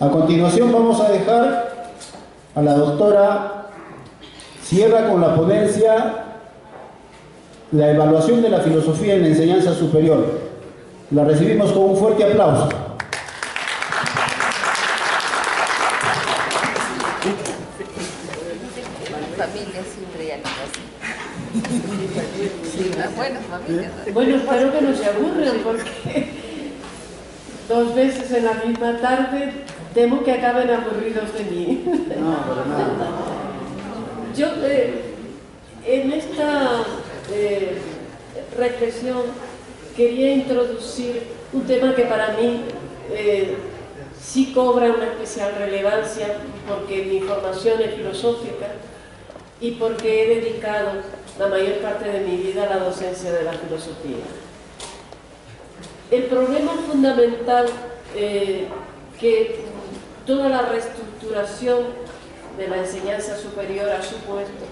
A continuación vamos a dejar a la doctora Sierra con la ponencia La evaluación de la filosofía en la enseñanza superior. La recibimos con un fuerte aplauso. Familia siempre hay sí, buenas familias. Bueno, espero que no se aburran porque 2 veces en la misma tarde temo que acaben aburridos de mí. No, pero nada. Yo en esta reflexión quería introducir un tema que para mí sí cobra una especial relevancia porque mi formación es filosófica y porque he dedicado la mayor parte de mi vida a la docencia de la filosofía. El problema fundamental que toda la reestructuración de la enseñanza superior ha supuesto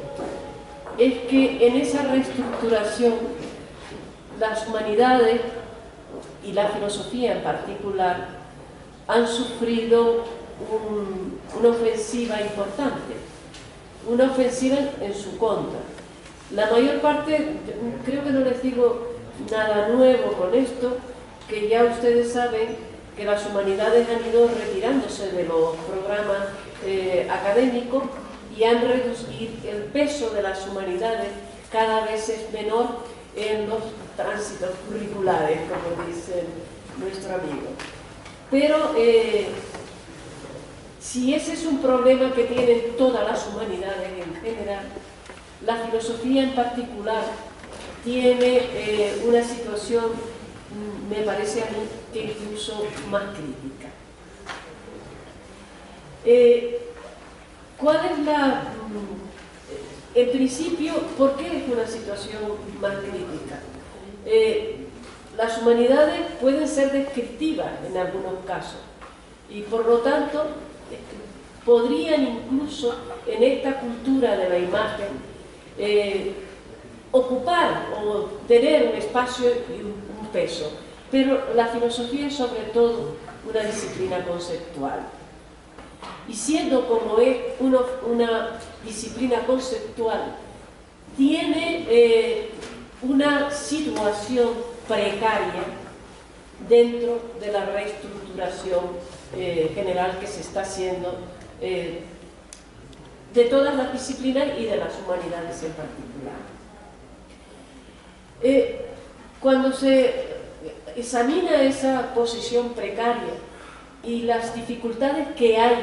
es que en esa reestructuración las humanidades y la filosofía en particular han sufrido una ofensiva importante, una ofensiva en su contra. La mayor parte, creo que no les digo nada nuevo con esto, que ya ustedes saben que las humanidades han ido retirándose de los programas académicos y han reducido el peso de las humanidades, cada vez es menor en los tránsitos curriculares, como dice nuestro amigo. Pero si ese es un problema que tienen todas las humanidades en general, la filosofía en particular tiene una situación, me parece a mí, que incluso más crítica. ¿Cuál es la... en principio, ¿por qué es una situación más crítica? Las humanidades pueden ser descriptivas en algunos casos y por lo tanto podrían incluso en esta cultura de la imagen ocupar o tener un espacio y un peso, pero la filosofía es sobre todo una disciplina conceptual. Y siendo como es una disciplina conceptual, tiene una situación precaria dentro de la reestructuración general que se está haciendo de todas las disciplinas y de las humanidades en particular. Cuando se examina esa posición precaria y las dificultades que hay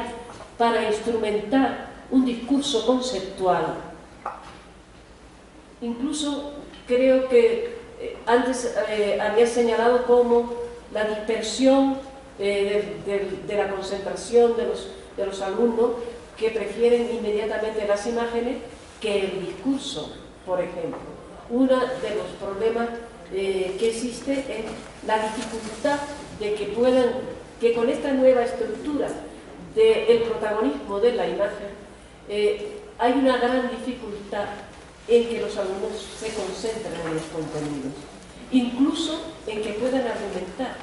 para instrumentar un discurso conceptual, incluso creo que antes había señalado cómo la dispersión de la concentración de los alumnos que prefieren inmediatamente las imágenes que el discurso, por ejemplo. Uno de los problemas que existe es la dificultad de que con esta nueva estructura del protagonismo de la imagen hay una gran dificultad en que los alumnos se concentren en los contenidos, incluso en que puedan argumentar.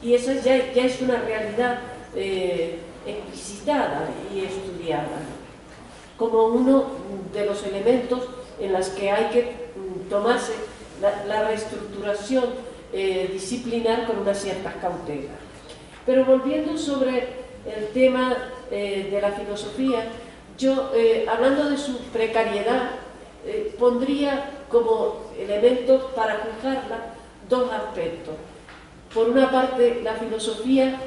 Y eso ya es una realidad explicitada y estudiada como uno de los elementos en los que hay que tomarse la reestructuración disciplinar con unas ciertas cautelas. Pero volviendo sobre el tema de la filosofía, yo, hablando de su precariedad, pondría como elementos para juzgarla 2 aspectos. Por una parte, la filosofía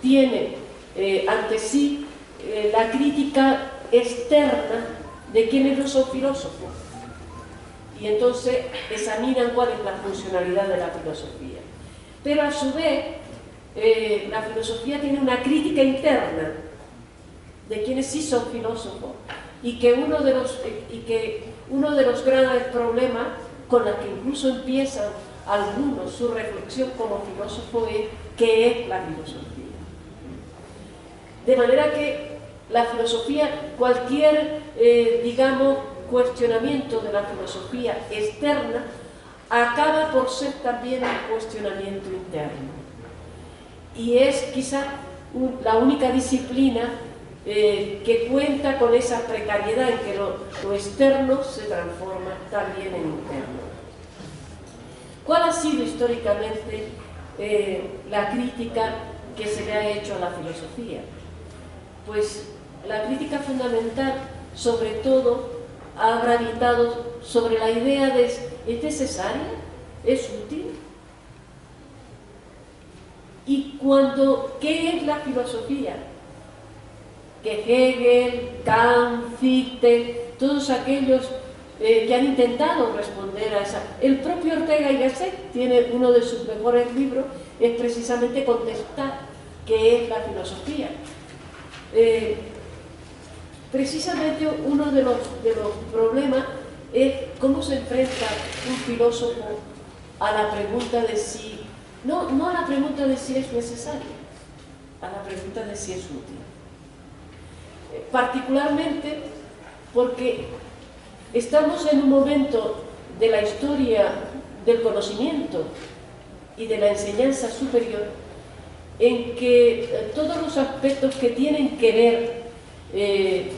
tiene ante sí la crítica externa de quienes no son filósofos y entonces examinan cuál es la funcionalidad de la filosofía. Pero a su vez, la filosofía tiene una crítica interna de quienes sí son filósofos y que uno de los grandes problemas con los que incluso empiezan algunos su reflexión como filósofo es ¿qué es la filosofía? De manera que la filosofía, cualquier, digamos, cuestionamiento de la filosofía externa acaba por ser también un cuestionamiento interno. y es quizá la única disciplina que cuenta con esa precariedad en que lo externo se transforma también en interno. ¿Cuál ha sido históricamente la crítica que se le ha hecho a la filosofía? Pues la crítica fundamental, sobre todo, ha gravitado sobre la idea de ¿es necesaria? ¿Es útil? Y ¿qué es la filosofía? Que Hegel, Kant, Fichte, todos aquellos que han intentado responder a esa... El propio Ortega y Gasset tiene uno de sus mejores libros, es precisamente contestar qué es la filosofía. Precisamente uno de los problemas es cómo se enfrenta un filósofo a la pregunta de si... No a la pregunta de si es necesario, a la pregunta de si es útil. Particularmente porque estamos en un momento de la historia del conocimiento y de la enseñanza superior en que todos los aspectos que tienen que ver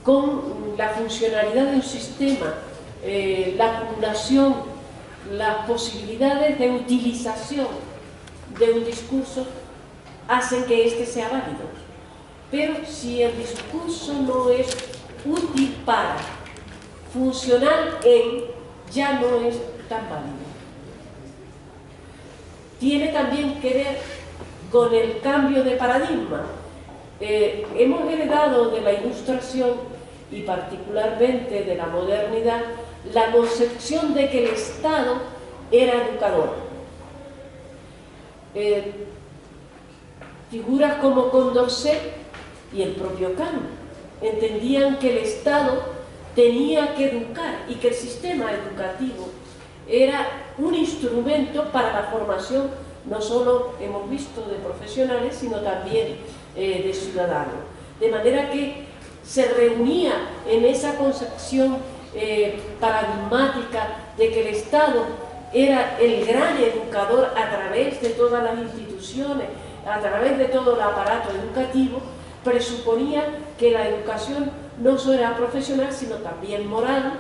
con la funcionalidad de un sistema, la acumulación, las posibilidades de utilización de un discurso hacen que éste sea válido. Pero si el discurso no es útil para, funcional en, ya no es tan válido. Tiene también que ver con el cambio de paradigma. Hemos heredado de la Ilustración y particularmente de la modernidad la concepción de que el Estado era educador. Figuras como Condorcet y el propio Kant entendían que el Estado tenía que educar y que el sistema educativo era un instrumento para la formación, no solo hemos visto de profesionales, sino también de ciudadanos. De manera que se reunía en esa concepción paradigmática de que el Estado era el gran educador a través de todas las instituciones, a través de todo el aparato educativo, presuponía que la educación no solo era profesional, sino también moral,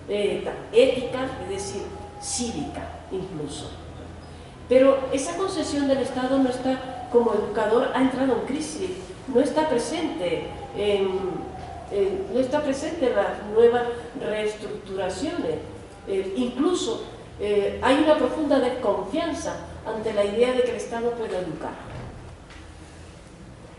ética, es decir, cívica incluso. Pero esa concepción del Estado no está, como educador, ha entrado en crisis, no está presente en las nuevas reestructuraciones. Incluso hay una profunda desconfianza ante la idea de que el Estado pueda educar.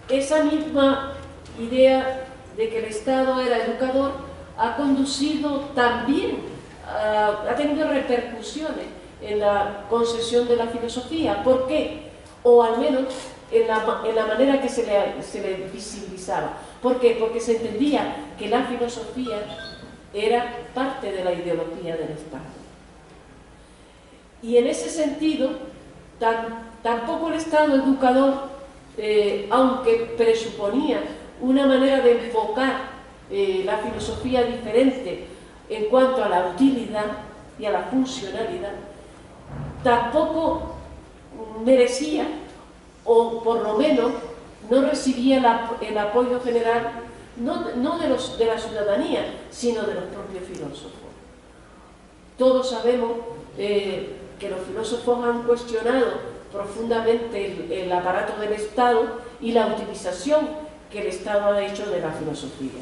Esa misma idea de que el Estado era educador ha conducido también, ha tenido repercusiones en la concepción de la filosofía. ¿Por qué? O al menos en la manera que se le visibilizaba. ¿Por qué? Porque se entendía que la filosofía era parte de la ideología del Estado. Y en ese sentido, tampoco el Estado educador, aunque presuponía una manera de enfocar la filosofía diferente en cuanto a la utilidad y a la funcionalidad, tampoco merecía, o por lo menos no recibía el apoyo general, no de la ciudadanía, sino de los propios filósofos. Todos sabemos que los filósofos han cuestionado profundamente el aparato del Estado y la utilización que el Estado ha hecho de la filosofía.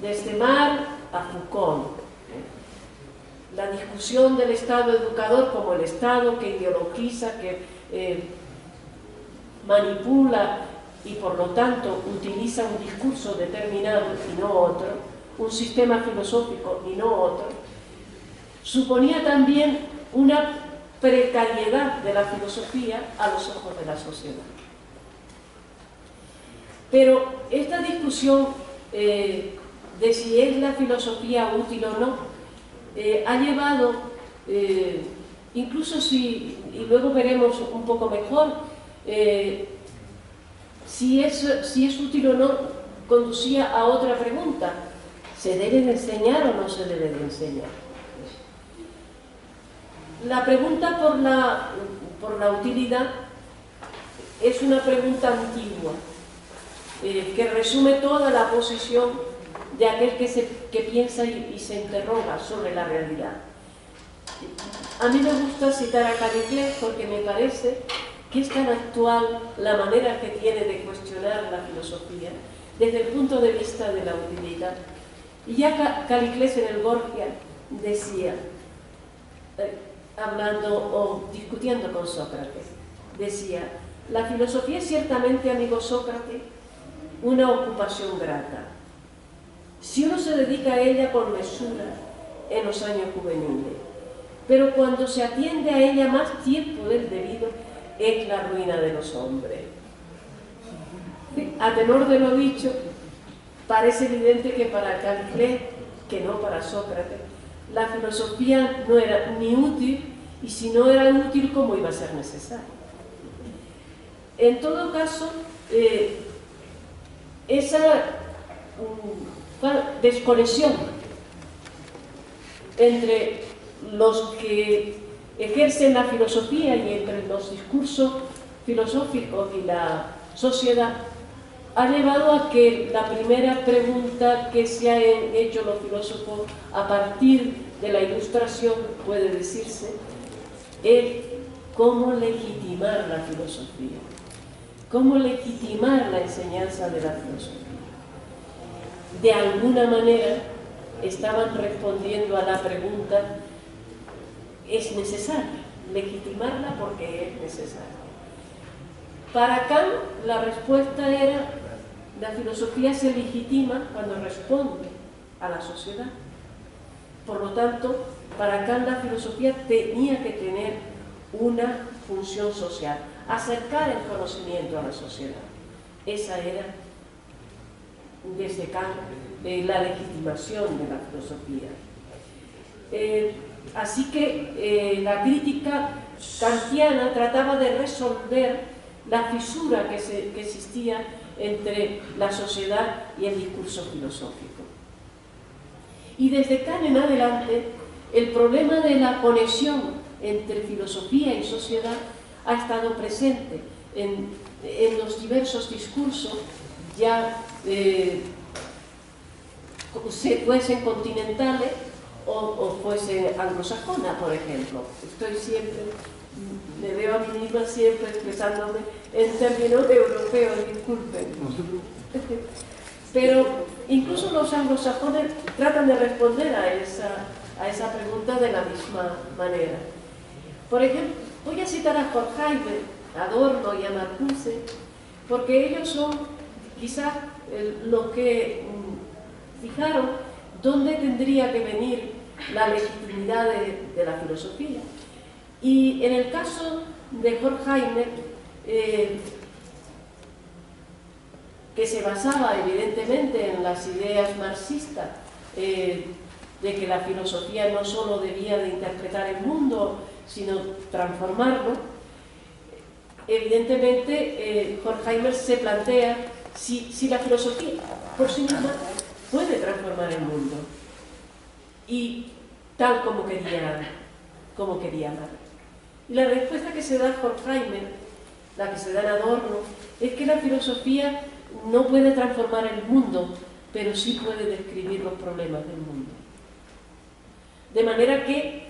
Desde Marx a Foucault, la discusión del Estado educador como el Estado que ideologiza, que manipula y por lo tanto utiliza un discurso determinado y no otro, un sistema filosófico y no otro, suponía también una precariedad de la filosofía a los ojos de la sociedad. Pero esta discusión de si es la filosofía útil o no ha llevado, incluso si, y luego veremos un poco mejor, si es útil o no, conducía a otra pregunta: ¿se debe de enseñar o no se debe de enseñar? La pregunta por la utilidad es una pregunta antigua, que resume toda la posición de aquel que piensa y se interroga sobre la realidad. A mí me gusta citar a Caliclés porque me parece que es tan actual la manera que tiene de cuestionar la filosofía desde el punto de vista de la utilidad. Y ya Caliclés en el Gorgia decía, hablando o discutiendo con Sócrates, decía: la filosofía es ciertamente, amigo Sócrates, una ocupación grata, si uno se dedica a ella con mesura en los años juveniles, pero cuando se atiende a ella más tiempo del debido, es la ruina de los hombres. A tenor de lo dicho, parece evidente que para Caliclés, que no para Sócrates, la filosofía no era ni útil, y si no era útil, ¿cómo iba a ser necesaria? En todo caso, esa desconexión entre los que ejercen la filosofía y entre los discursos filosóficos y la sociedad ha llevado a que la primera pregunta que se han hecho los filósofos a partir de la Ilustración, puede decirse, es cómo legitimar la filosofía, cómo legitimar la enseñanza de la filosofía. De alguna manera estaban respondiendo a la pregunta: es necesaria legitimarla porque es necesaria. Para Kant la respuesta era: la filosofía se legitima cuando responde a la sociedad. Por lo tanto, para Kant la filosofía tenía que tener una función social, acercar el conocimiento a la sociedad. Esa era, desde Kant, la legitimación de la filosofía. Así que la crítica kantiana trataba de resolver la fisura que existía entre la sociedad y el discurso filosófico. Y desde Kant en adelante, el problema de la conexión entre filosofía y sociedad ha estado presente en los diversos discursos, ya fuesen continentales o fuesen anglosajonas, por ejemplo. Me veo a mí misma siempre expresándome en términos europeos, disculpen. Pero incluso los anglosajones tratan de responder a esa pregunta de la misma manera. Por ejemplo, voy a citar a Horkheimer, a Adorno y a Marcuse, porque ellos son quizás los que fijaron dónde tendría que venir la legitimidad de la filosofía. Y en el caso de Horkheimer, que se basaba evidentemente en las ideas marxistas, de que la filosofía no solo debía de interpretar el mundo, sino transformarlo, evidentemente Horkheimer se plantea si la filosofía por sí misma puede transformar el mundo, y tal como quería Marx. Y la respuesta que se da Horkheimer, la que se da en Adorno, es que la filosofía no puede transformar el mundo, pero sí puede describir los problemas del mundo. De manera que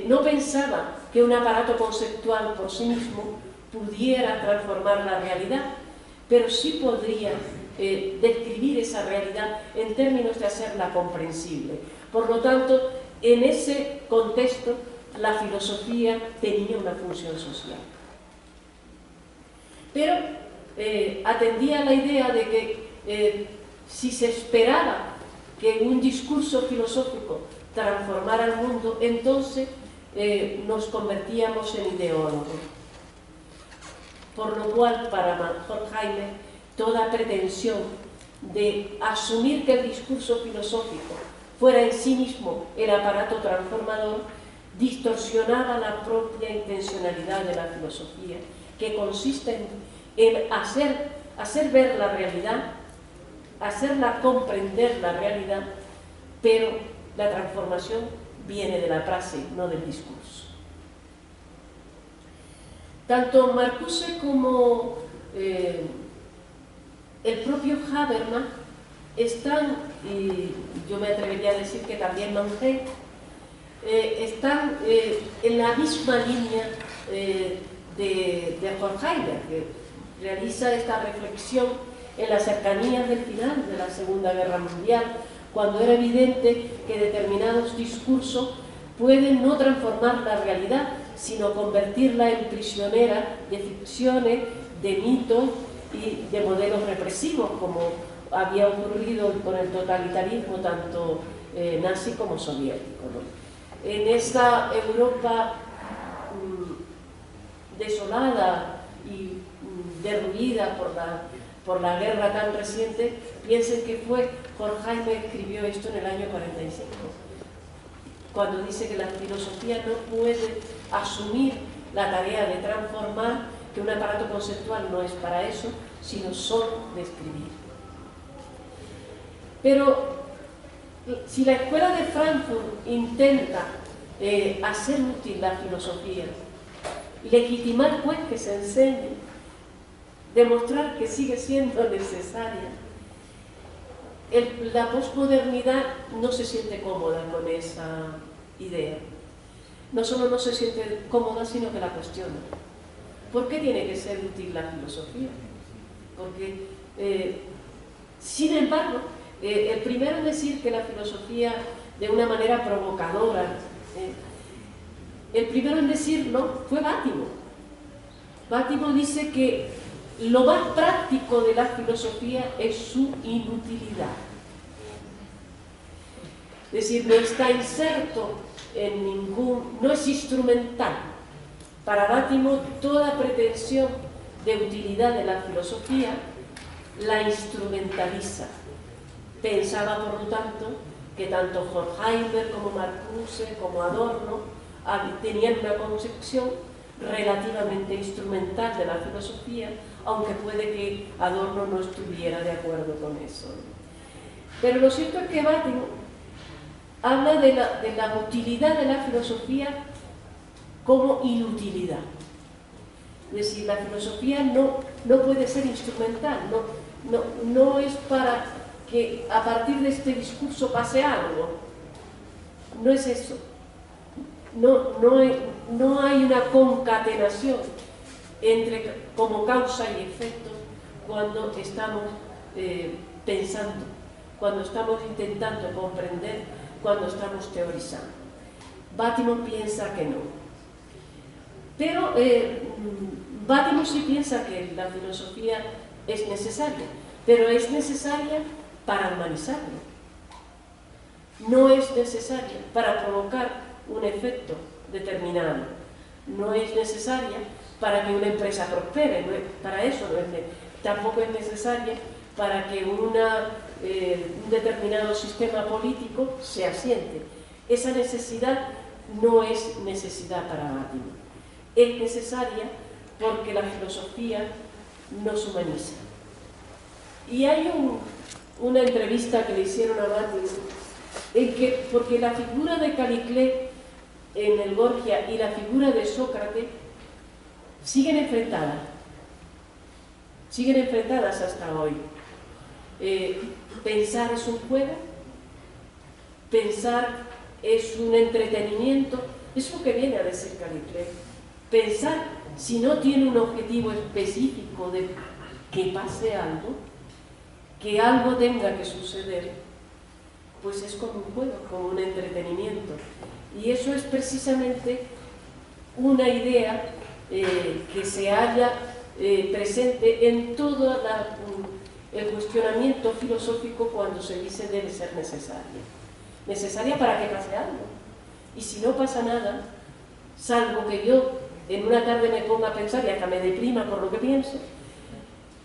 no pensaba que un aparato conceptual por sí mismo pudiera transformar la realidad, pero sí podría describir esa realidad en términos de hacerla comprensible. Por lo tanto, en ese contexto, la filosofía tenía una función social. Pero atendía a la idea de que si se esperaba que un discurso filosófico transformara el mundo, entonces nos convertíamos en ideólogos. Por lo cual, para Horkheimer, toda pretensión de asumir que el discurso filosófico fuera en sí mismo el aparato transformador distorsionaba la propia intencionalidad de la filosofía, que consiste en hacer ver la realidad, hacerla comprender la realidad, pero la transformación viene de la frase, no del discurso. Tanto Marcuse como el propio Habermas están, y yo me atrevería a decir que también Mangé, están en la misma línea de Horkheimer, que realiza esta reflexión en las cercanías del final de la Segunda Guerra Mundial, cuando era evidente que determinados discursos pueden no transformar la realidad, sino convertirla en prisionera de ficciones, de mitos y de modelos represivos, como había ocurrido con el totalitarismo tanto nazi como soviético, ¿no? En esa Europa desolada y derruida por la guerra tan reciente, piensen que fue Horkheimer escribió esto en el año 45, cuando dice que la filosofía no puede asumir la tarea de transformar, que un aparato conceptual no es para eso, sino solo de escribir. Pero si la Escuela de Frankfurt intenta hacer útil la filosofía, legitimar pues que se enseñe, demostrar que sigue siendo necesaria, la posmodernidad no se siente cómoda con esa idea. No solo no se siente cómoda, sino que la cuestiona. ¿Por qué tiene que ser útil la filosofía? Porque, sin embargo, el primero en decir que la filosofía, de una manera provocadora, el primero en decirlo fue Bátimo. Bátimo dice que lo más práctico de la filosofía es su inutilidad. Es decir, no está inserto en no es instrumental. Para Bátimo, toda pretensión de utilidad de la filosofía la instrumentaliza. Pensaba, por lo tanto, que tanto Horkheimer como Marcuse como Adorno tenían una concepción relativamente instrumental de la filosofía, aunque puede que Adorno no estuviera de acuerdo con eso. Pero lo cierto es que Bátimo habla de la utilidad de la filosofía como inutilidad. Es decir, la filosofía no puede ser instrumental, no es para que a partir de este discurso pase algo. No es eso. No hay una concatenación como causa y efecto cuando estamos pensando, cuando estamos intentando comprender, cuando estamos teorizando. Bátimo piensa que no. Pero Bátimo sí piensa que la filosofía es necesaria, pero es necesaria para humanizarlo. No es necesaria para provocar un efecto determinado. No es necesaria para que una empresa prospere, para eso tampoco es necesaria para que un determinado sistema político se asiente. Esa necesidad no es necesidad para Bátimo. Es necesaria porque la filosofía nos humaniza. Y hay una entrevista que le hicieron a Bátimo, porque la figura de Caliclé en el Gorgia y la figura de Sócrates siguen enfrentadas hasta hoy. Pensar es un juego, pensar es un entretenimiento, es lo que viene a decir Caliclé. Pensar, si no tiene un objetivo específico de que pase algo, que algo tenga que suceder, pues es como un juego, como un entretenimiento. Y eso es precisamente una idea que se halla presente en todo el cuestionamiento filosófico cuando se dice debe ser necesaria. Necesaria para que pase algo. Y si no pasa nada, salvo que yo en una tarde me ponga a pensar y hasta me deprima por lo que pienso,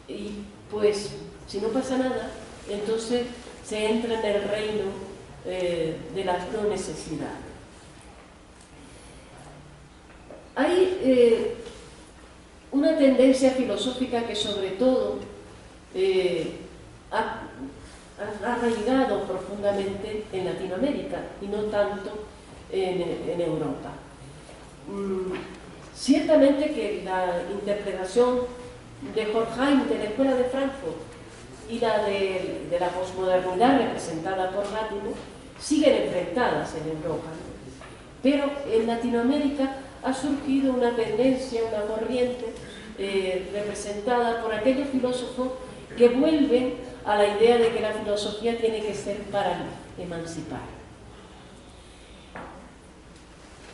y pues si no pasa nada, entonces se entra en el reino de la no necesidad. Hay una tendencia filosófica que sobre todo ha arraigado profundamente en Latinoamérica y no tanto en Europa. Ciertamente que la interpretación de Horkheim, de la Escuela de Frankfurt, y la de la posmodernidad representada por Gatineau, siguen enfrentadas en Europa, ¿no? Pero en Latinoamérica ha surgido una tendencia, una corriente representada por aquellos filósofos que vuelven a la idea de que la filosofía tiene que ser para emancipar.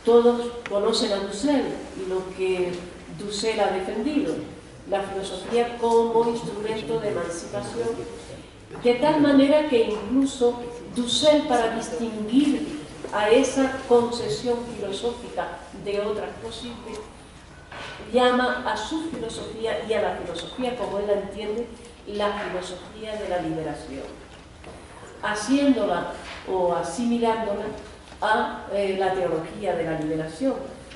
Todos conocen a Dussel y lo que Dussel ha defendido, la filosofía como instrumento de emancipación, de tal manera que incluso Dussel, para distinguir a esa concesión filosófica de otras posibles, llama a su filosofía y a la filosofía, como él la entiende, la filosofía de la liberación, haciéndola o asimilándola a la teología de la liberación,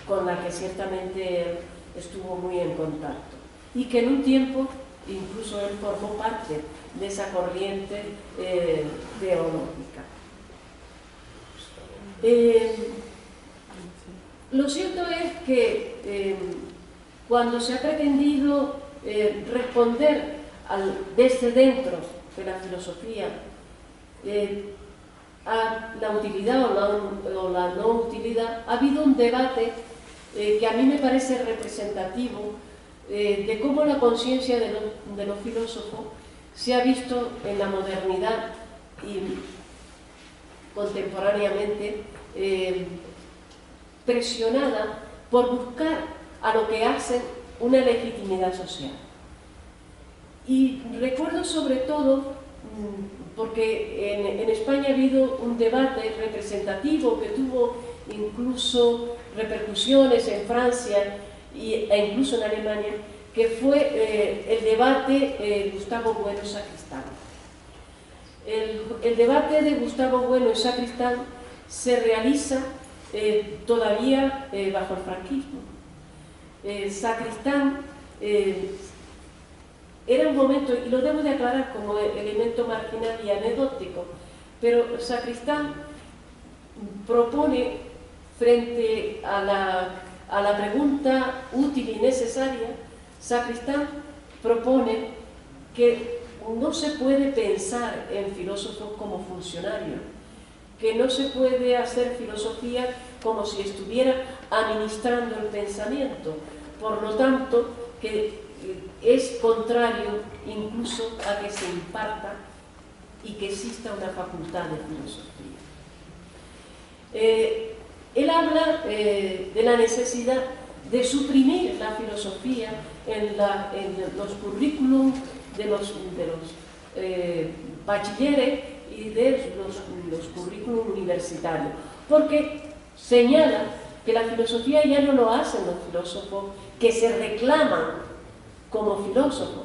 con la que ciertamente él estuvo muy en contacto, y que en un tiempo incluso él formó parte de esa corriente teológica. Lo cierto es que cuando se ha pretendido responder desde dentro de la filosofía a la utilidad o la no utilidad, ha habido un debate que a mí me parece representativo de cómo la conciencia de los filósofos se ha visto en la modernidad y contemporáneamente presionada por buscar a lo que hacen una legitimidad social. Y recuerdo sobre todo, porque en España ha habido un debate representativo que tuvo incluso repercusiones en Francia e incluso en Alemania, que fue el debate Gustavo Bueno y Sacristán. El debate de Gustavo Bueno y Sacristán se realiza todavía bajo el franquismo. Sacristán era un momento, y lo debo de aclarar como elemento marginal y anecdótico, pero Sacristán propone, frente a la pregunta útil y necesaria, Sacristán propone que no se puede pensar en filósofos como funcionarios, que no se puede hacer filosofía como si estuviera administrando el pensamiento, por lo tanto, que es contrario incluso a que se imparta y que exista una facultad de filosofía. Él habla de la necesidad de suprimir la filosofía en los currículum de los bachilleres y de los currículum universitarios, porque señala que la filosofía ya no lo hacen los filósofos que se reclaman como filósofos,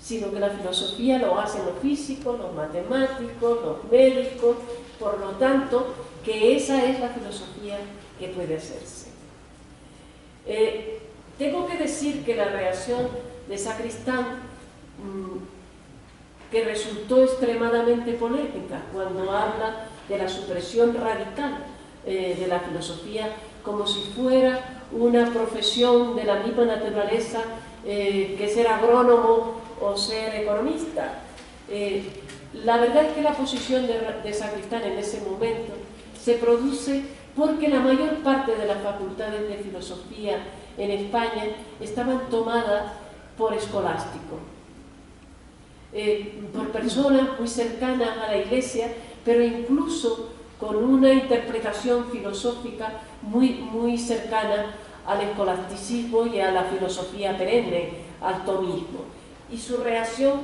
sino que la filosofía lo hacen los físicos, los matemáticos, los médicos, por lo tanto, que esa es la filosofía que puede hacerse. Tengo que decir que la reacción de Sacristán, que resultó extremadamente polémica cuando habla de la supresión radical de la filosofía como si fuera una profesión de la misma naturaleza que ser agrónomo o ser economista. La verdad es que la posición de Sacristán en ese momento se produce porque la mayor parte de las facultades de filosofía en España estaban tomadas por escolásticos, por personas muy cercanas a la Iglesia, pero incluso con una interpretación filosófica muy cercana al escolasticismo y a la filosofía perenne, al tomismo. Y su reacción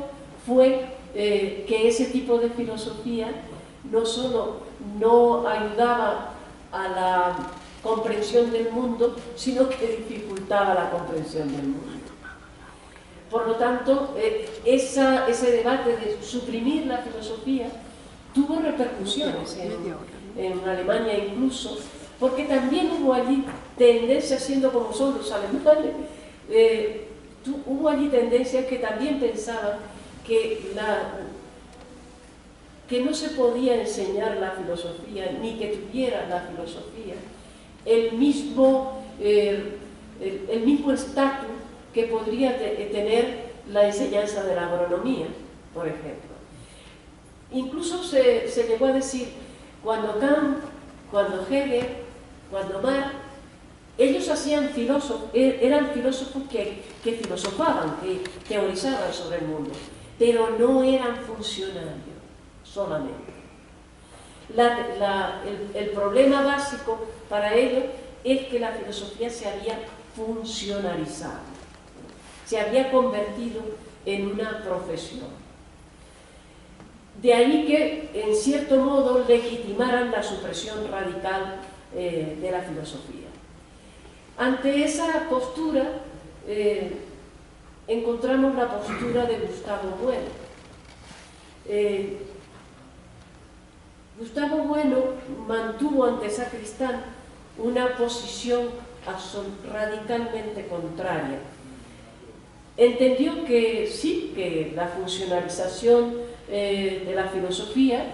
fue que ese tipo de filosofía no solo no ayudaba a la comprensión del mundo, sino que dificultaba la comprensión del mundo. Por lo tanto, ese debate de suprimir la filosofía tuvo repercusiones en Alemania incluso, porque también hubo allí tendencias, siendo como son los alemanes, hubo allí tendencias que también pensaban que no se podía enseñar la filosofía, ni que tuviera la filosofía el mismo estatus que podría tener la enseñanza de la agronomía, por ejemplo. Incluso se llegó a decir, cuando Kant, cuando Hegel, cuando Marx, ellos eran filósofos que filosofaban, que teorizaban sobre el mundo, pero no eran funcionarios solamente. El problema básico para ellos es que la filosofía se había funcionalizado, se había convertido en una profesión. De ahí que, en cierto modo, legitimaran la supresión radical de la filosofía. Ante esa postura, encontramos la postura de Gustavo Bueno. Gustavo Bueno mantuvo ante Sacristán una posición radicalmente contraria. Entendió que sí, que la funcionalización de la filosofía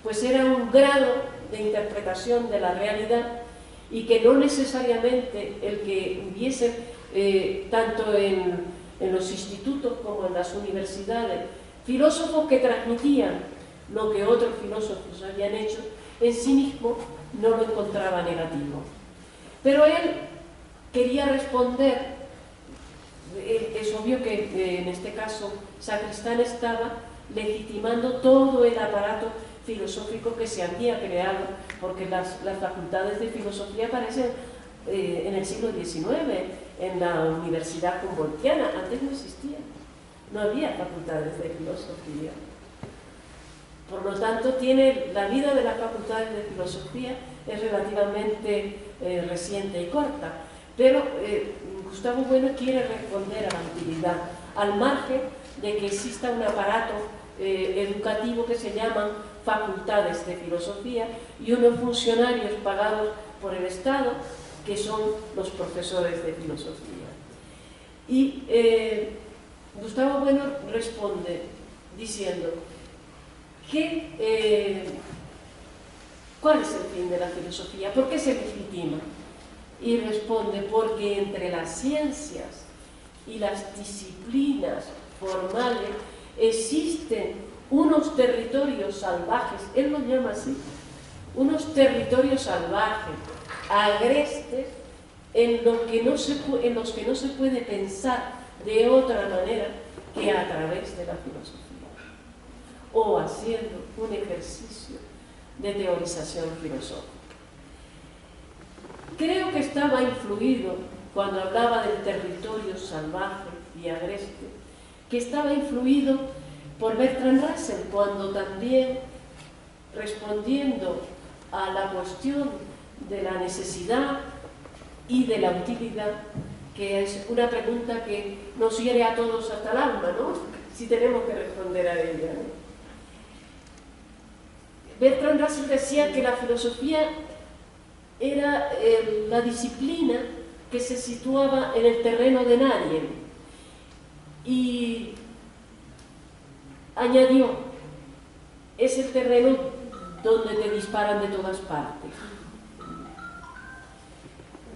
pues era un grado de interpretación de la realidad y que no necesariamente el que hubiese, tanto en los institutos como en las universidades, filósofos que transmitían lo que otros filósofos habían hecho, en sí mismo no lo encontraba negativo. Pero él quería responder. Es obvio que en este caso Sacristán estaba legitimando todo el aparato filosófico que se había creado, porque las facultades de filosofía aparecen en el siglo XIX, en la Universidad Humboldtiana. Antes no existía, no había facultades de filosofía. Por lo tanto, la vida de las facultades de filosofía es relativamente reciente y corta, pero Gustavo Bueno quiere responder a la utilidad, al margen de que exista un aparato educativo que se llaman facultades de filosofía y unos funcionarios pagados por el Estado que son los profesores de filosofía. Y Gustavo Bueno responde diciendo ¿cuál es el fin de la filosofía? ¿Por qué se legitima? Y responde, porque entre las ciencias y las disciplinas formales existen unos territorios salvajes, él los llama así, unos territorios salvajes, agrestes, en los que no se puede pensar de otra manera que a través de la filosofía, o haciendo un ejercicio de teorización filosófica. Creo que estaba influido, cuando hablaba del territorio salvaje y agreste, que estaba influido por Bertrand Russell, cuando también, respondiendo a la cuestión de la necesidad y de la utilidad, que es una pregunta que nos hiere a todos hasta el alma, ¿no? Si tenemos que responder a ella, ¿no? Bertrand Russell decía que la filosofía era la disciplina que se situaba en el terreno de nadie, y añadió, es el terreno donde te disparan de todas partes.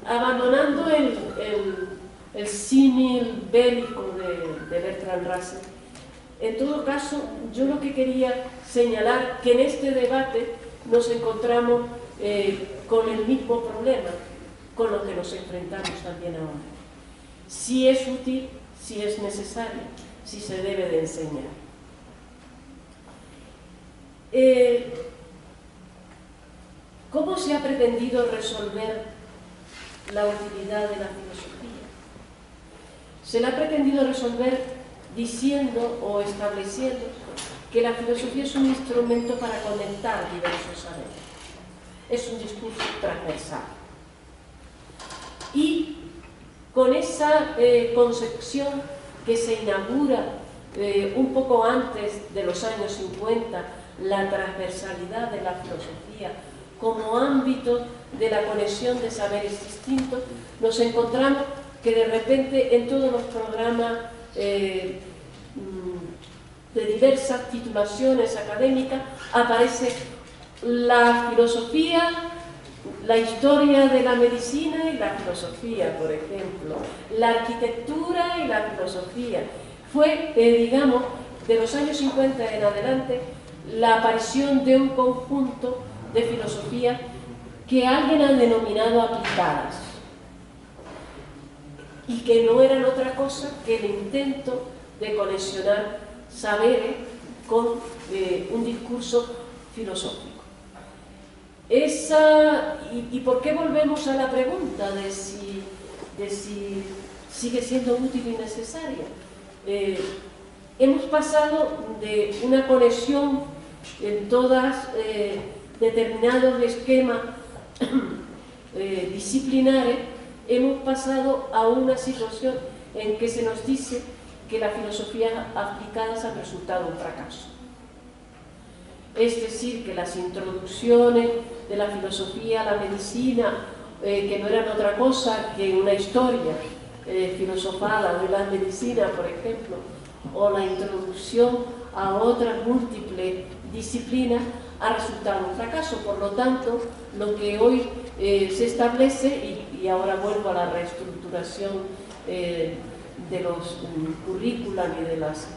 Abandonando el símil bélico de Bertrand Russell, en todo caso, yo lo que quería señalar que en este debate nos encontramos con el mismo problema con lo que nos enfrentamos también ahora. Si es útil, si es necesario, si se debe de enseñar. ¿Cómo se ha pretendido resolver la utilidad de la filosofía? Se la ha pretendido resolver diciendo o estableciendo que la filosofía es un instrumento para conectar diversos saberes. Es un discurso transversal. Y con esa concepción que se inaugura un poco antes de los años 50, la transversalidad de la filosofía como ámbito de la conexión de saberes distintos, nos encontramos que de repente en todos los programas de diversas titulaciones académicas aparece la filosofía, la historia de la medicina y la filosofía, por ejemplo, la arquitectura y la fue, digamos, de los años 50 en adelante, la aparición de un conjunto de filosofías que alguien ha denominado aplicadas y que no eran otra cosa que el intento de conexionar saberes con un discurso filosófico. ¿Y por qué volvemos a la pregunta de si sigue siendo útil y necesaria? Hemos pasado de una conexión en todas determinados esquemas disciplinares, hemos pasado a una situación en que se nos dice que las filosofías aplicadas han resultado un fracaso. Es decir, que las introducciones de la filosofía a la medicina, que no eran otra cosa que una historia filosofada de la medicina, por ejemplo, o la introducción a otras múltiples disciplinas, ha resultado un fracaso. Por lo tanto, lo que hoy se establece, y ahora vuelvo a la reestructuración de los currículos y de las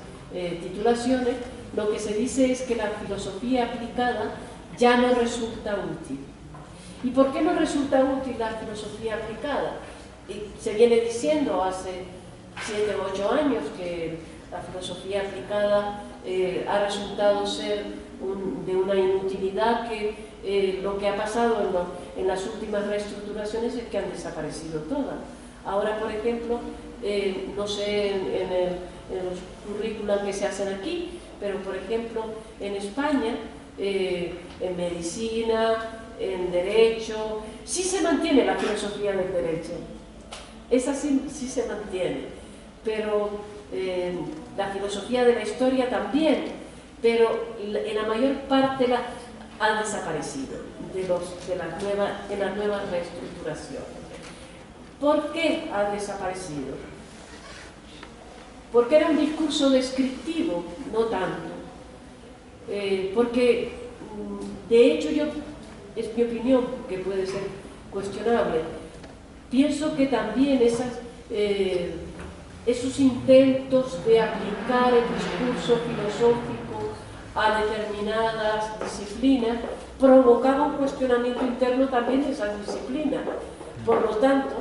titulaciones, lo que se dice es que la filosofía aplicada ya no resulta útil. ¿Y por qué no resulta útil la filosofía aplicada? Se viene diciendo hace 7 o 8 años que la filosofía aplicada ha resultado ser de una inutilidad, que lo que ha pasado en las últimas reestructuraciones es que han desaparecido todas. Ahora, por ejemplo, no sé en los currículos que se hacen aquí, pero por ejemplo en España, en medicina, en derecho, sí se mantiene la filosofía del derecho. Esa sí se mantiene, pero la filosofía de la historia también, pero en la mayor parte ha desaparecido en las nuevas reestructuraciones. ¿Por qué ha desaparecido? Porque era un discurso descriptivo, no tanto. Porque, de hecho, es mi opinión, que puede ser cuestionable, pienso que también esos intentos de aplicar el discurso filosófico a determinadas disciplinas provocaban un cuestionamiento interno también de esas disciplinas. Por lo tanto,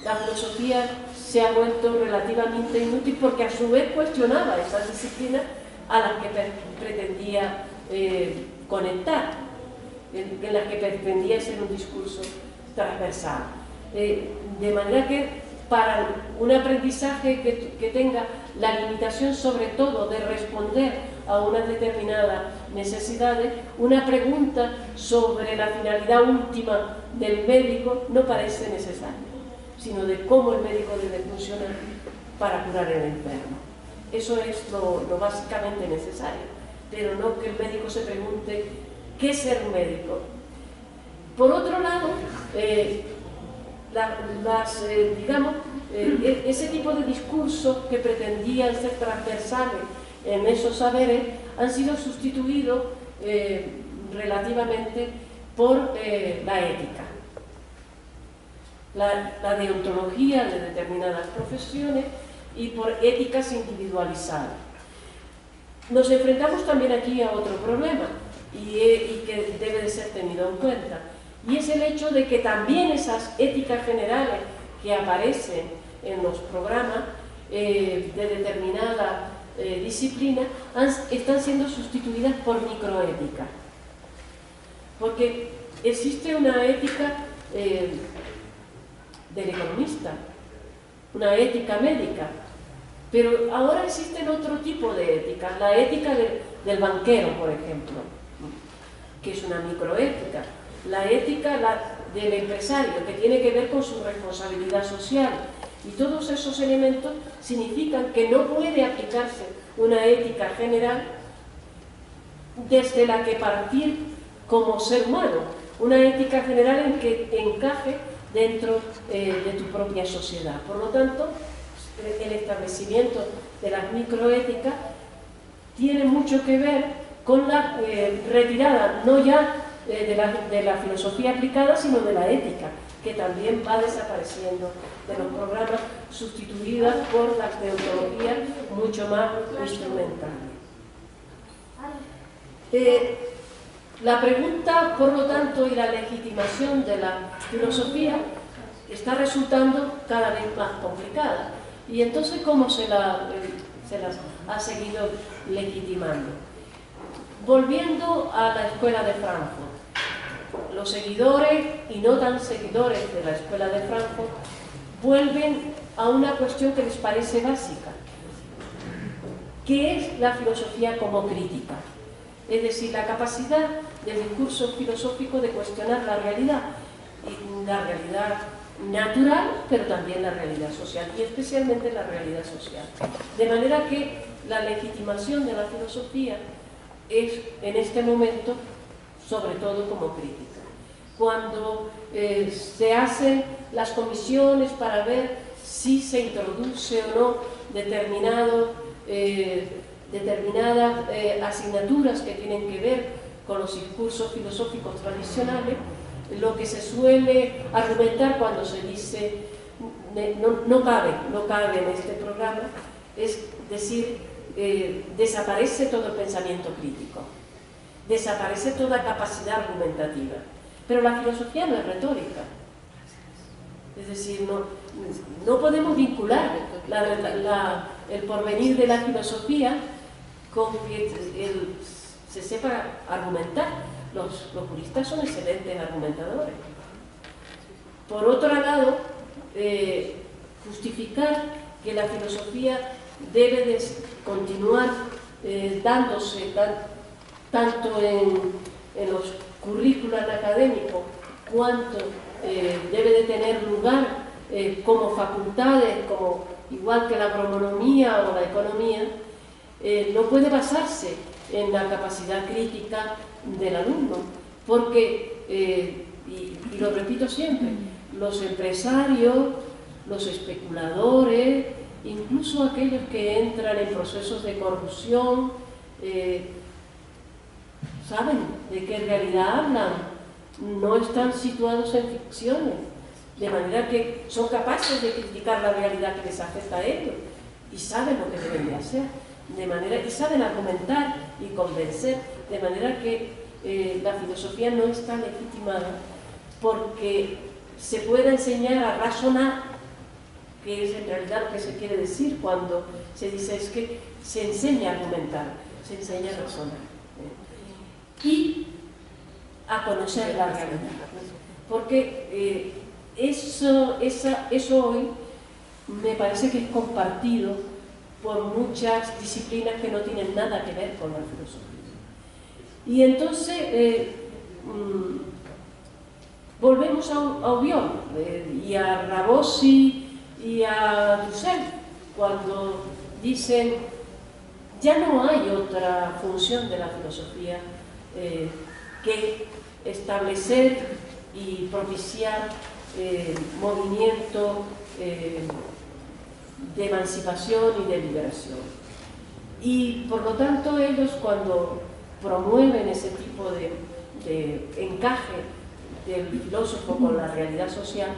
la filosofía se ha vuelto relativamente inútil porque a su vez cuestionaba esas disciplinas a las que pretendía conectar, en las que pretendía ser un discurso transversal. De manera que para un aprendizaje que tenga la limitación sobre todo de responder a unas determinadas necesidades, una pregunta sobre la finalidad última del médico no parece necesaria, sino de cómo el médico debe funcionar para curar al enfermo. Eso es lo básicamente necesario, pero no que el médico se pregunte ¿qué es ser un médico? Por otro lado, ese tipo de discursos que pretendían ser transversales en esos saberes han sido sustituidos relativamente por la ética, la deontología de determinadas profesiones y por éticas individualizadas. Nos enfrentamos también aquí a otro problema y que debe de ser tenido en cuenta, y es el hecho de que también esas éticas generales que aparecen en los programas de determinada disciplina están siendo sustituidas por microética, porque existe una ética del economista, una ética médica, pero ahora existen otro tipo de ética, la ética del banquero, por ejemplo, que es una microética, la ética del empresario, que tiene que ver con su responsabilidad social, y todos esos elementos significan que no puede aplicarse una ética general desde la que partir como ser humano, una ética general en que encaje dentro de tu propia sociedad. Por lo tanto, el establecimiento de las microéticas tiene mucho que ver con la retirada, no ya de la filosofía aplicada, sino de la ética, que también va desapareciendo de los programas, sustituida por las deontologías mucho más instrumentales. La pregunta, por lo tanto, y la legitimación de la filosofía está resultando cada vez más complicada. Y entonces, ¿cómo se las ha seguido legitimando? Volviendo a la Escuela de Frankfurt, los seguidores y no tan seguidores de la Escuela de Frankfurt vuelven a una cuestión que les parece básica, que es la filosofía como crítica. Es decir, la capacidad del discurso filosófico de cuestionar la realidad natural, pero también la realidad social, y especialmente la realidad social. De manera que la legitimación de la filosofía es, en este momento, sobre todo como crítica. Cuando se hacen las comisiones para ver si se introduce o no determinadas asignaturas que tienen que ver con los discursos filosóficos tradicionales, lo que se suele argumentar cuando se dice no cabe en este programa, es decir, desaparece todo el pensamiento crítico, desaparece toda capacidad argumentativa. Pero la filosofía no es retórica. Es decir, no podemos vincular el porvenir de la filosofía con que se sepa argumentar. Los juristas son excelentes argumentadores. Por otro lado, justificar que la filosofía debe de continuar dándose tanto en los currículos académicos cuanto debe de tener lugar como facultades, igual que la agronomía o la economía, no puede basarse en la capacidad crítica del alumno, porque, y lo repito siempre, los empresarios, los especuladores, incluso aquellos que entran en procesos de corrupción, saben de qué realidad hablan, no están situados en ficciones, de manera que son capaces de criticar la realidad que les afecta a ellos y saben lo que deben de hacer, y saben argumentar y convencer, de manera que la filosofía no está legitimada porque se puede enseñar a razonar, que es en realidad lo que se quiere decir cuando se dice es que se enseña a argumentar, se enseña a razonar y a conocer la realidad, porque eso hoy me parece que es compartido por muchas disciplinas que no tienen nada que ver con la filosofía. Y entonces volvemos a Aubiol y a Rabosi y a Dussel cuando dicen ya no hay otra función de la filosofía que establecer y propiciar movimiento de emancipación y de liberación. Y por lo tanto ellos, cuando promueven ese tipo de encaje del filósofo con la realidad social,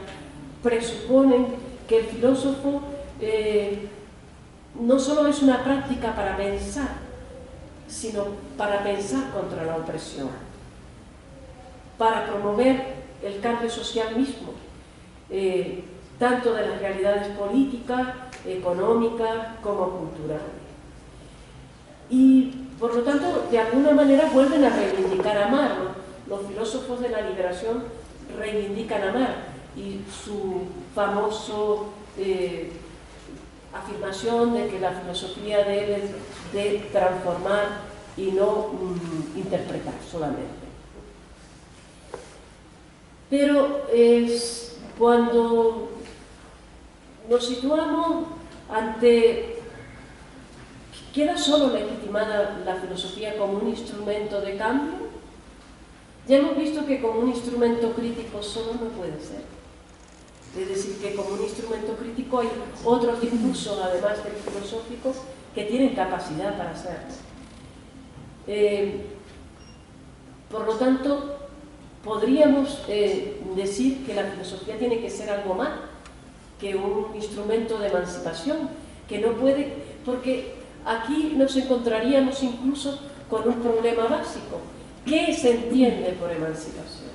presuponen que el filósofo no solo es una práctica para pensar, sino para pensar contra la opresión, para promover el cambio social mismo, tanto de las realidades políticas, económicas como culturales. Y por lo tanto, de alguna manera vuelven a reivindicar a Marx. Los filósofos de la liberación reivindican a Marx y su famoso afirmación de que la filosofía debe de transformar y no interpretar solamente. Pero cuando nos situamos ante... ¿Queda solo legitimada la filosofía como un instrumento de cambio? Ya hemos visto que como un instrumento crítico solo no puede ser. Es decir, que como un instrumento crítico hay otros discursos, además del filosófico, que tienen capacidad para hacerlo. Por lo tanto, podríamos decir que la filosofía tiene que ser algo más que un instrumento de emancipación, que no puede, porque aquí nos encontraríamos incluso con un problema básico. ¿Qué se entiende por emancipación?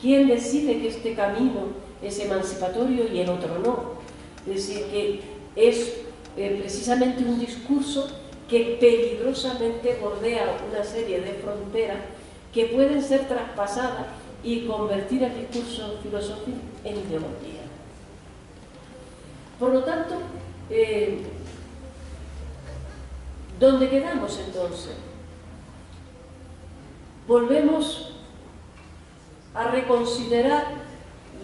¿Quién decide que este camino es emancipatorio y el otro no? Es decir, que es precisamente un discurso que peligrosamente bordea una serie de fronteras que pueden ser traspasadas y convertir el discurso filosófico en ideología. Por lo tanto, ¿dónde quedamos entonces? Volvemos a reconsiderar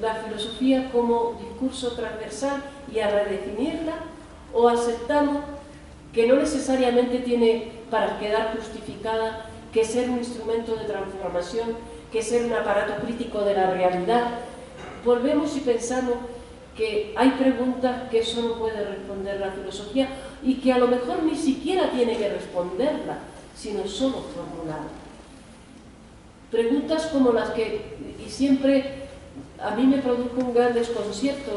la filosofía como discurso transversal y a redefinirla, o aceptamos que no necesariamente tiene para quedar justificada que ser un instrumento de transformación, que ser un aparato crítico de la realidad. Volvemos y pensamos que hay preguntas que eso no puede responder la filosofía y que a lo mejor ni siquiera tiene que responderla, sino solo formularla. Preguntas como las que, y siempre a mí me produjo un gran desconcierto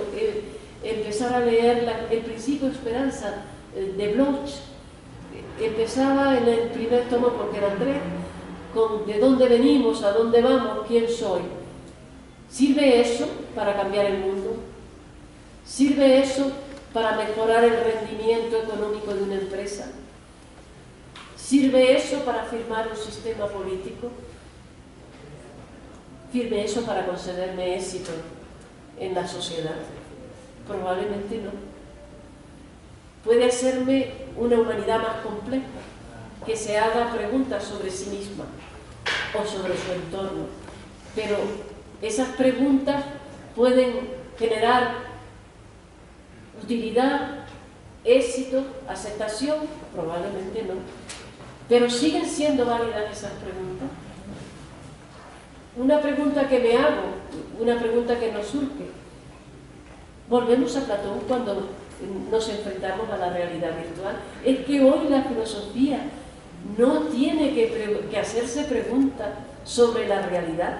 empezar a leer El principio de esperanza de Bloch. Empezaba en el primer tomo, porque eran 3, con de dónde venimos, a dónde vamos, quién soy. ¿Sirve eso para cambiar el mundo? ¿Sirve eso para mejorar el rendimiento económico de una empresa? ¿Sirve eso para firmar un sistema político? ¿Sirve eso para concederme éxito en la sociedad? Probablemente no. Puede hacerme una humanidad más compleja, que se haga preguntas sobre sí misma o sobre su entorno. Pero esas preguntas pueden generar utilidad, éxito, aceptación, probablemente no. Pero siguen siendo válidas esas preguntas. Una pregunta que me hago, una pregunta que nos surge. Volvemos a Platón cuando nos enfrentamos a la realidad virtual. Es que hoy la filosofía no tiene que hacerse preguntas sobre la realidad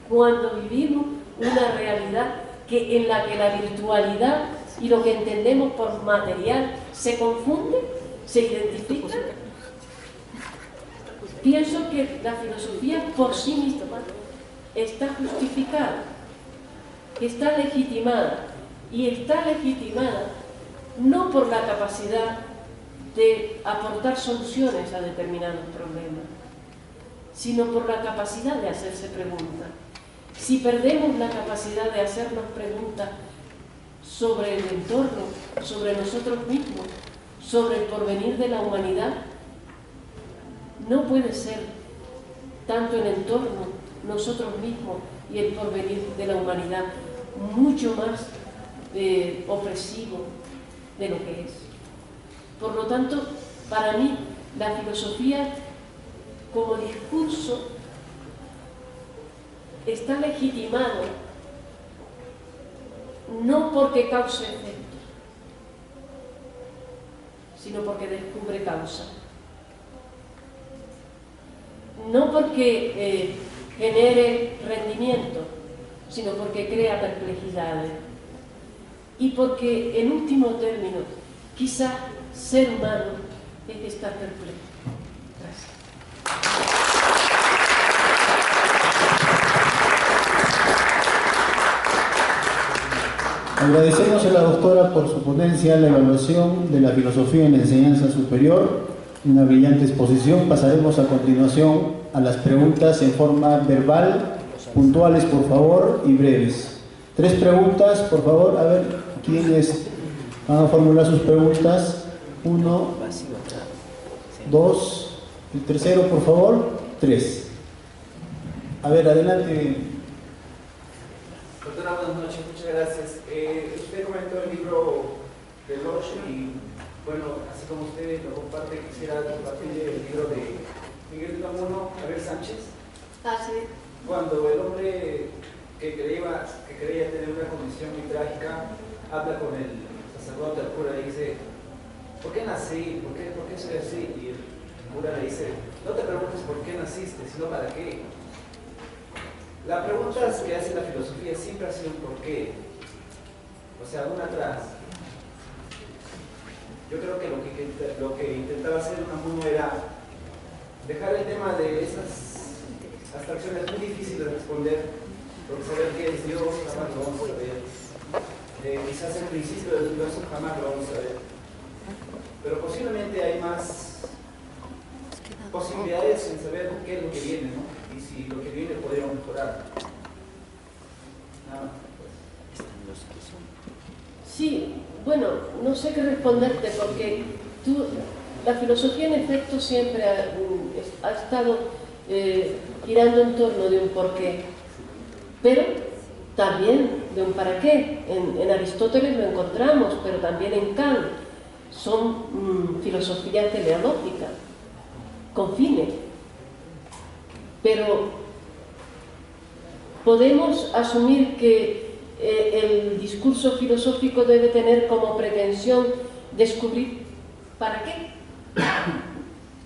cuando vivimos una realidad en la que la virtualidad y lo que entendemos por material se confunde, se identifica. Pienso que la filosofía por sí misma está justificada, está legitimada, y está legitimada no por la capacidad de aportar soluciones a determinados problemas, sino por la capacidad de hacerse preguntas. Si perdemos la capacidad de hacernos preguntas sobre el entorno, sobre nosotros mismos, sobre el porvenir de la humanidad, no puede ser tanto el entorno, nosotros mismos y el porvenir de la humanidad mucho más opresivo de lo que es. Por lo tanto, para mí, la filosofía como discurso está legitimado no porque cause efectos, sino porque descubre causa. No porque genere rendimiento, sino porque crea perplejidades. Y porque, en último término, quizá ser humano es estar perplejo. Gracias. Agradecemos a la doctora por su ponencia, la evaluación de la filosofía en la enseñanza superior, una brillante exposición. Pasaremos a continuación a las preguntas en forma verbal, puntuales por favor y breves. 3 preguntas, por favor, a ver, ¿quiénes van a formular sus preguntas? 1, 2, el tercero, por favor, 3. A ver, adelante. Doctora, buenas noches, muchas gracias. Usted comentó el libro de Bloch y, bueno, así como usted lo comparte, quisiera compartir el libro de Miguel de Unamuno, Javier Sánchez. Ah, sí. Cuando el hombre que creía tener una condición muy trágica habla con el sacerdote, el cura, y dice: ¿por qué nací? ¿Por qué soy así? Y el cura le dice: no te preguntes por qué naciste, sino para qué. La pregunta que hace la filosofía siempre ha sido ¿por qué? O sea, una atrás. Yo creo que lo que intentaba hacer Unamuno era dejar el tema de esas abstracciones muy difíciles de responder, porque saber qué es Dios jamás lo vamos a saber. Quizás el principio del universo jamás lo vamos a ver. Pero posiblemente hay más posibilidades en saber qué es lo que viene, ¿no? Y si lo que viene podríamos mejorar. Nada más. Sí, bueno, no sé qué responderte porque la filosofía en efecto siempre ha estado girando en torno de un porqué, pero también de un para qué. En Aristóteles lo encontramos, pero también en Kant. Son filosofía teleológica, con fines. Pero podemos asumir que el discurso filosófico debe tener como pretensión descubrir para qué.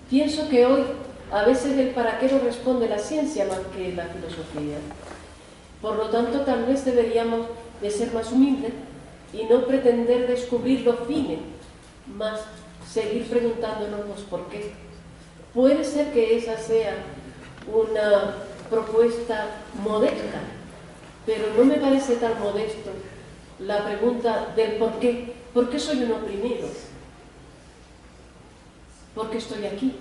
Pienso que hoy a veces el para qué lo responde la ciencia más que la filosofía. Por lo tanto, tal vez deberíamos de ser más humildes y no pretender descubrir los fines, más seguir preguntándonos los por qué. Puede ser que esa sea una propuesta modesta, pero no me parece tan modesto la pregunta del por qué. ¿Por qué soy un oprimido? ¿Por qué estoy aquí?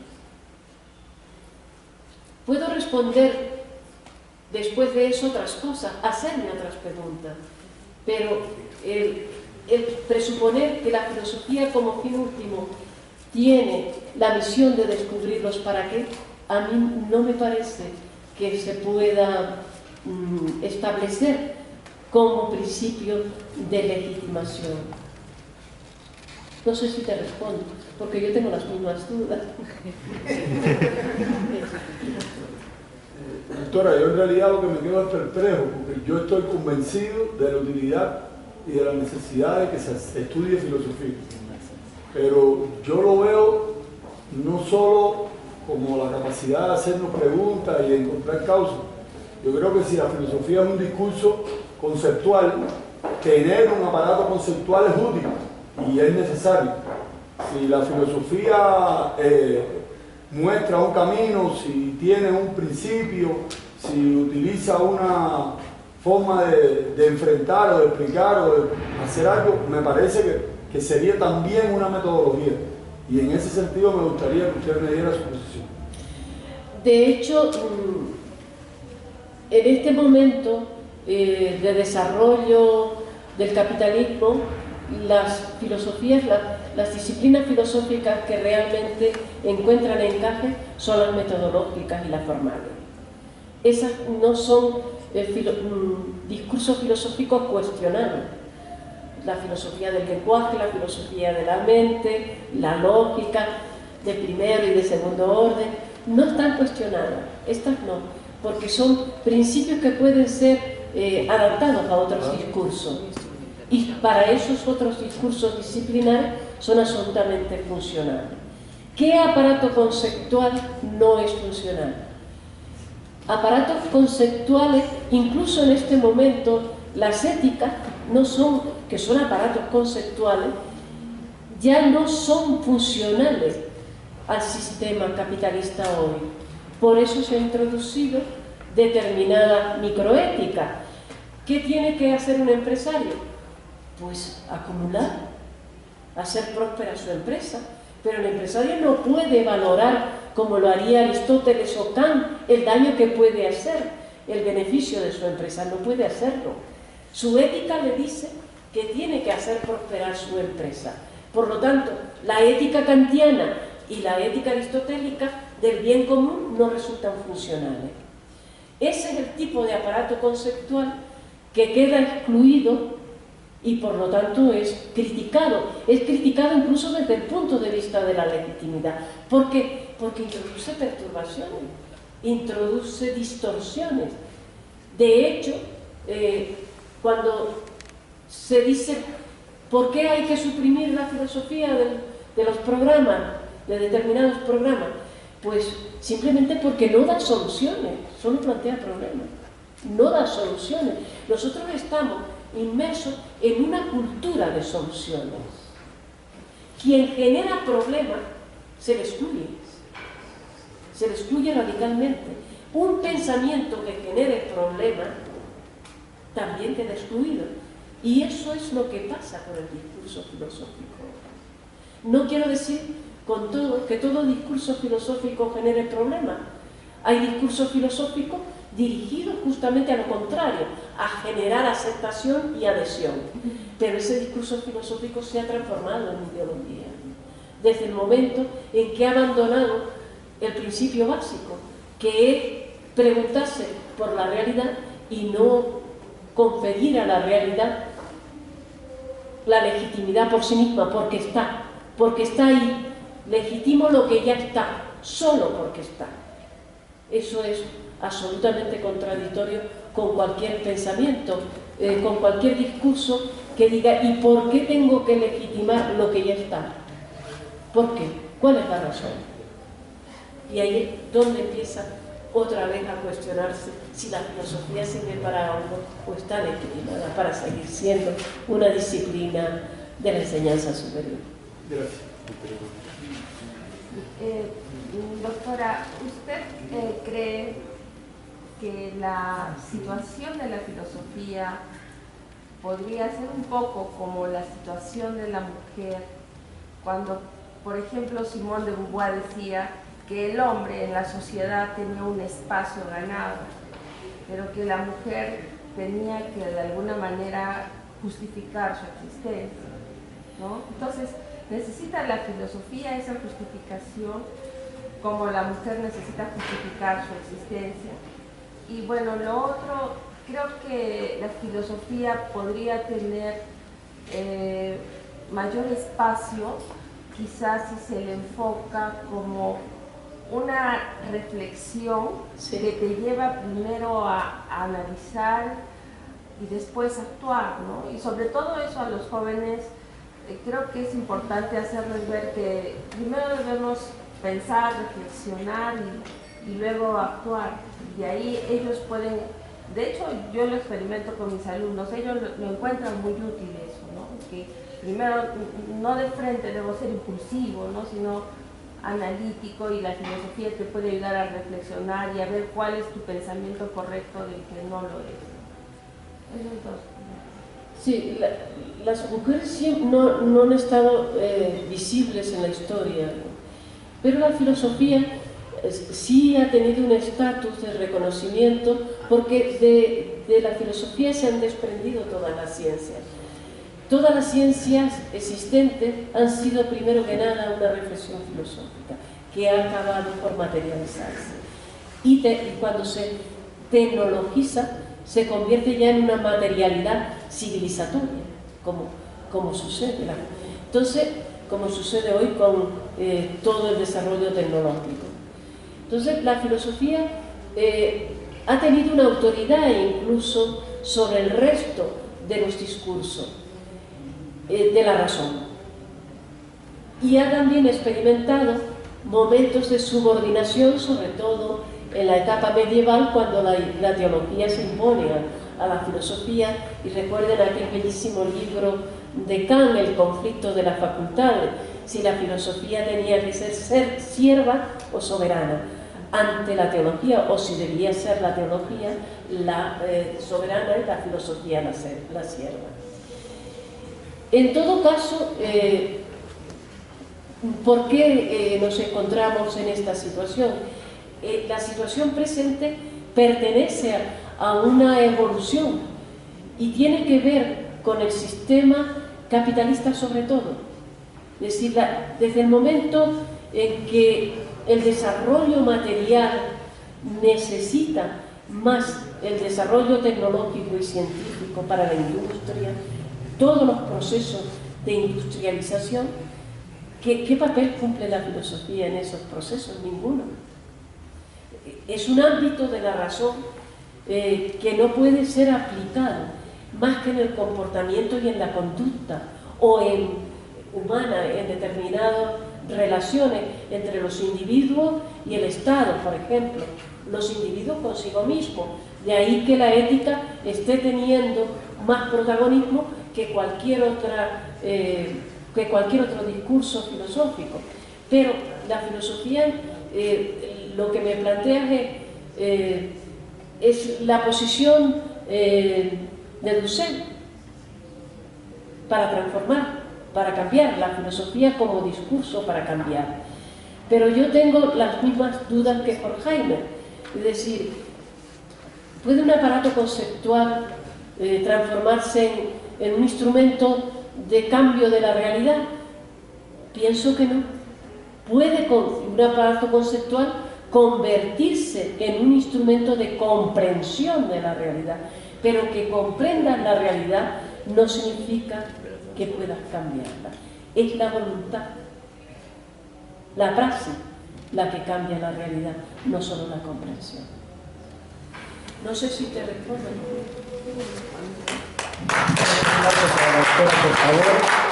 Puedo responder después de eso otras cosas, hacerme otras preguntas, pero el presuponer que la filosofía como fin último tiene la misión de descubrir los para qué, a mí no me parece que se pueda establecer como principio de legitimación. No sé si te respondo, porque yo tengo las mismas dudas. Doctora, yo en realidad lo que me quedo es perplejo, porque yo estoy convencido de la utilidad y de la necesidad de que se estudie filosofía. Pero yo lo veo no solo como la capacidad de hacernos preguntas y de encontrar causas. Yo creo que si la filosofía es un discurso conceptual, tener un aparato conceptual es útil y es necesario. Si la filosofía muestra un camino, si tiene un principio, si utiliza una forma de enfrentar o de explicar o de hacer algo, me parece que sería también una metodología. Y en ese sentido me gustaría que usted me diera su posición. De hecho, en este momento de desarrollo del capitalismo, las filosofías, las disciplinas filosóficas que realmente encuentran encaje son las metodológicas y las formales. Esas no son discursos filosóficos cuestionados. La filosofía del lenguaje, la filosofía de la mente, la lógica de primero y de segundo orden, no están cuestionadas. Estas no, porque son principios que pueden ser adaptados a otros discursos. Y para esos otros discursos disciplinares son absolutamente funcionales. ¿Qué aparato conceptual no es funcional? Aparatos conceptuales, incluso en este momento, las éticas que son aparatos conceptuales, ya no son funcionales al sistema capitalista hoy. Por eso se ha introducido determinada microética. ¿Qué tiene que hacer un empresario? Pues acumular, hacer próspera su empresa. Pero el empresario no puede valorar, como lo haría Aristóteles o Kant, el daño que puede hacer, el beneficio de su empresa. No puede hacerlo. Su ética le dice que tiene que hacer prosperar su empresa. Por lo tanto, la ética kantiana y la ética aristotélica del bien común no resultan funcionales. Ese es el tipo de aparato conceptual que queda excluido y por lo tanto es criticado. Es criticado incluso desde el punto de vista de la legitimidad. ¿Por qué? Porque introduce perturbaciones, introduce distorsiones. De hecho, cuando se dice ¿por qué hay que suprimir la filosofía de los programas, de determinados programas? Pues simplemente porque no da soluciones, solo plantea problemas. no da soluciones. Nosotros estamos inmersos en una cultura de soluciones. Quien genera problemas se le excluye radicalmente. Un pensamiento que genere problemas también queda excluido. Y eso es lo que pasa con el discurso filosófico. No quiero decir con todo que todo discurso filosófico genere problemas. Hay discursos filosóficos dirigidos justamente a lo contrario, a generar aceptación y adhesión. Pero ese discurso filosófico se ha transformado en ideología, desde el momento en que ha abandonado el principio básico, que es preguntarse por la realidad y no conferir a la realidad la legitimidad por sí misma, porque está ahí. Legitimo lo que ya está, solo porque está. Eso es absolutamente contradictorio con cualquier pensamiento, con cualquier discurso que diga ¿y por qué tengo que legitimar lo que ya está? ¿Por qué? ¿Cuál es la razón? Y ahí es donde empieza otra vez a cuestionarse si la filosofía sirve para algo o está legitimada para seguir siendo una disciplina de la enseñanza superior. Gracias. Doctora, ¿usted cree que la situación de la filosofía podría ser un poco como la situación de la mujer cuando, por ejemplo, Simone de Beauvoir decía que el hombre en la sociedad tenía un espacio ganado, pero que la mujer tenía que de alguna manera justificar su existencia, ¿no? Entonces, necesita la filosofía esa justificación, como la mujer necesita justificar su existencia. Y bueno, lo otro, creo que la filosofía podría tener mayor espacio, quizás si se le enfoca como una reflexión que te lleva primero a analizar y después actuar, ¿no? Y sobre todo eso a los jóvenes creo que es importante hacerles ver que primero debemos pensar, reflexionar y luego actuar. Y ahí ellos pueden, de hecho yo lo experimento con mis alumnos, ellos lo encuentran muy útil eso, ¿no? Que primero, no de frente debo ser impulsivo, ¿no? Sino analítico, y la filosofía te puede ayudar a reflexionar y a ver cuál es tu pensamiento correcto del que no lo es. Esos dos. Sí, las mujeres no han estado visibles en la historia, pero la filosofía sí ha tenido un estatus de reconocimiento, porque de la filosofía se han desprendido todas las ciencias. Todas las ciencias existentes han sido primero que nada una reflexión filosófica que ha acabado por materializarse. Y cuando se tecnologiza, se convierte ya en una materialidad civilizatoria, como sucede. Entonces, como sucede hoy con todo el desarrollo tecnológico. Entonces, la filosofía ha tenido una autoridad incluso sobre el resto de los discursos de la razón. Y ha también experimentado momentos de subordinación, sobre todo en la etapa medieval, cuando la teología se impone a la filosofía. Y recuerden aquel bellísimo libro de Kant, El conflicto de las facultades, si la filosofía tenía que ser sierva o soberana ante la teología, o si debía ser la teología la soberana y la filosofía la sierva. En todo caso, ¿por qué nos encontramos en esta situación? La situación presente pertenece a una evolución y tiene que ver con el sistema capitalista sobre todo. Es decir, desde el momento en que el desarrollo material necesita más el desarrollo tecnológico y científico para la industria, todos los procesos de industrialización, ¿qué papel cumple la filosofía en esos procesos? Ninguno. Es un ámbito de la razón que no puede ser aplicado más que en el comportamiento y en la conducta o en humana, en determinadas relaciones entre los individuos y el Estado, por ejemplo, los individuos consigo mismos, De ahí que la ética esté teniendo más protagonismo que cualquier otro discurso filosófico. Pero la filosofía, lo que me plantea es la posición de Dussel para transformar, para cambiar, la filosofía como discurso para cambiar. Pero yo tengo las mismas dudas que Horkheimer, es decir, ¿puede un aparato conceptual transformarse en un instrumento de cambio de la realidad? Pienso que no. ¿Puede un aparato conceptual convertirse en un instrumento de comprensión de la realidad? Pero que comprendas la realidad no significa que puedas cambiarla. Es la voluntad, la praxis, la que cambia la realidad, no solo la comprensión. No sé si te respondo. Gracias a la doctora, por favor.